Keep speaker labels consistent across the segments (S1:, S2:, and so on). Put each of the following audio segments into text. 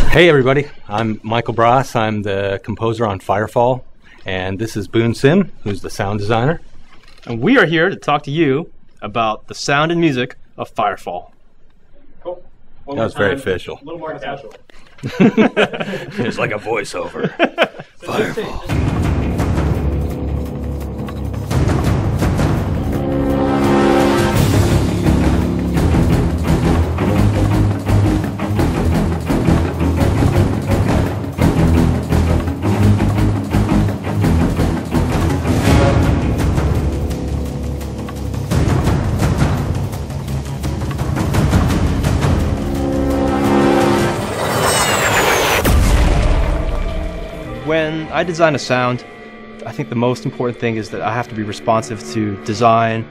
S1: Hey everybody, I'm Michael Brass. I'm the composer on Firefall, and this is Boone Sim, who's the sound designer.
S2: And we are here to talk to you about the sound and music of Firefall.
S3: Cool.
S1: That was very official.
S3: A little more casual.
S1: It's like a voiceover. Firefall.
S2: When I design a sound, I think the most important thing is that I have to be responsive to design,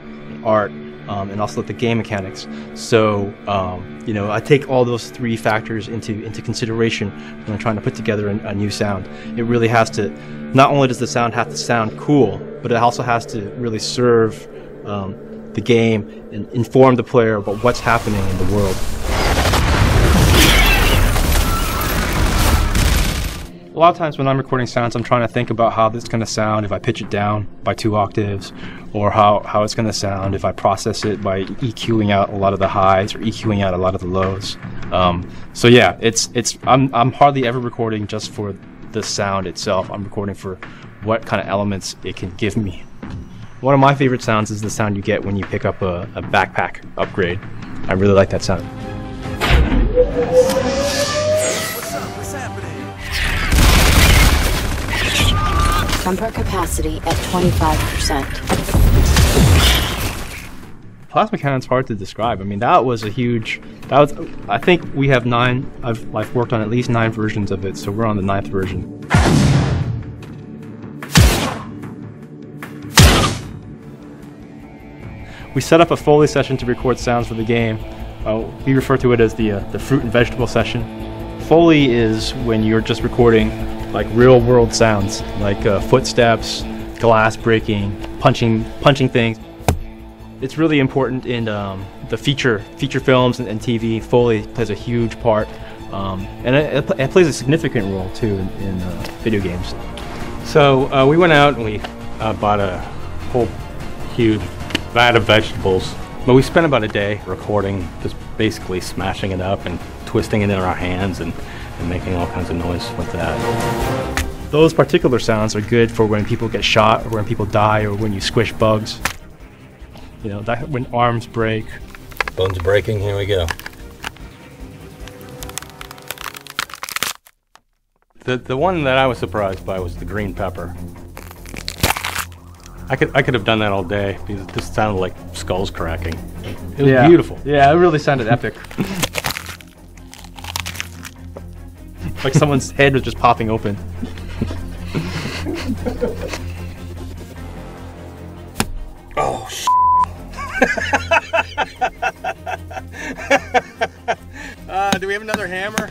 S2: art, and also the game mechanics. So, I take all those three factors into consideration when I'm trying to put together a new sound. It really has to, not only does the sound have to sound cool, but it also has to really serve the game and inform the player about what's happening in the world. A lot of times when I'm recording sounds, I'm trying to think about how this is going to sound if I pitch it down by 2 octaves, or how it's going to sound if I process it by EQing out a lot of the highs or EQing out a lot of the lows. So yeah, I'm hardly ever recording just for the sound itself. I'm recording for what kind of elements it can give me. One of my favorite sounds is the sound you get when you pick up a backpack upgrade. I really like that sound.
S4: Bumper capacity at 25%.
S2: Plasma cannon's hard to describe. I mean, I think we have 9, I've worked on at least 9 versions of it, so we're on the 9th version. We set up a Foley session to record sounds for the game. We refer to it as the fruit and vegetable session. Foley is when you're just recording like real world sounds, like footsteps, glass breaking, punching things. It's really important in the feature films and TV. Foley plays a huge part, and it plays a significant role too in video games.
S1: So we went out and we bought a whole huge vat of vegetables, but we spent about a day recording, just basically smashing it up and twisting it in our hands and making all kinds of noise with that.
S2: Those particular sounds are good for when people get shot, or when people die, or when you squish bugs. You know, when arms break.
S1: Bones breaking, here we go. The one that I was surprised by was the green pepper. I could have done that all day, because it just sounded like skulls cracking. It was beautiful.
S2: Yeah, it really sounded epic. Like someone's head was just popping open.
S1: Oh, do we have another hammer?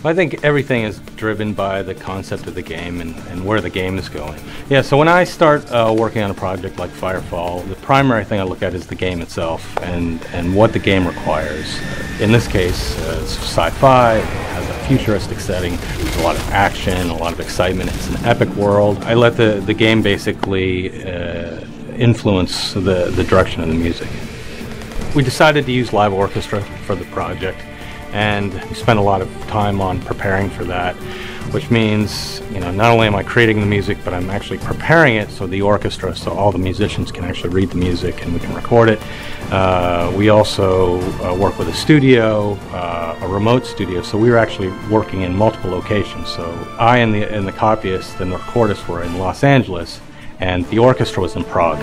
S1: I think everything is driven by the concept of the game and where the game is going. Yeah, so when I start working on a project like Firefall, the primary thing I look at is the game itself and what the game requires. In this case, it's sci-fi, it has a futuristic setting, there's a lot of action, a lot of excitement, it's an epic world. I let the game basically influence the direction of the music. We decided to use live orchestra for the project, and we spent a lot of time on preparing for that, which means, not only am I creating the music, but I'm actually preparing it so the orchestra, so all the musicians can actually read the music and we can record it. We also work with a studio, a remote studio, so we were actually working in multiple locations. So I and the copyist and the recordist were in Los Angeles, and the orchestra was in Prague.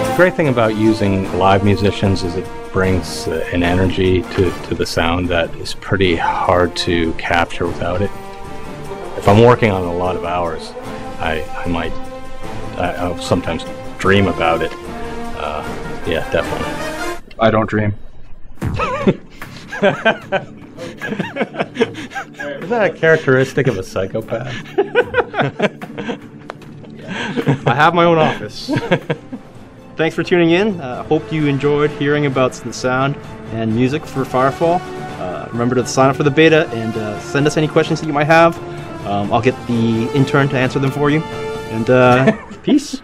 S1: The great thing about using live musicians is it brings an energy to the sound that is pretty hard to capture without it. If I'm working on it a lot of hours, I'll sometimes dream about it. Yeah, definitely.
S2: I don't dream.
S1: Is that a characteristic of a psychopath?
S2: I have my own office. thanks for tuning in. Hope you enjoyed hearing about the sound and music for Firefall. Remember to sign up for the beta and send us any questions that you might have. I'll get the intern to answer them for you. And peace.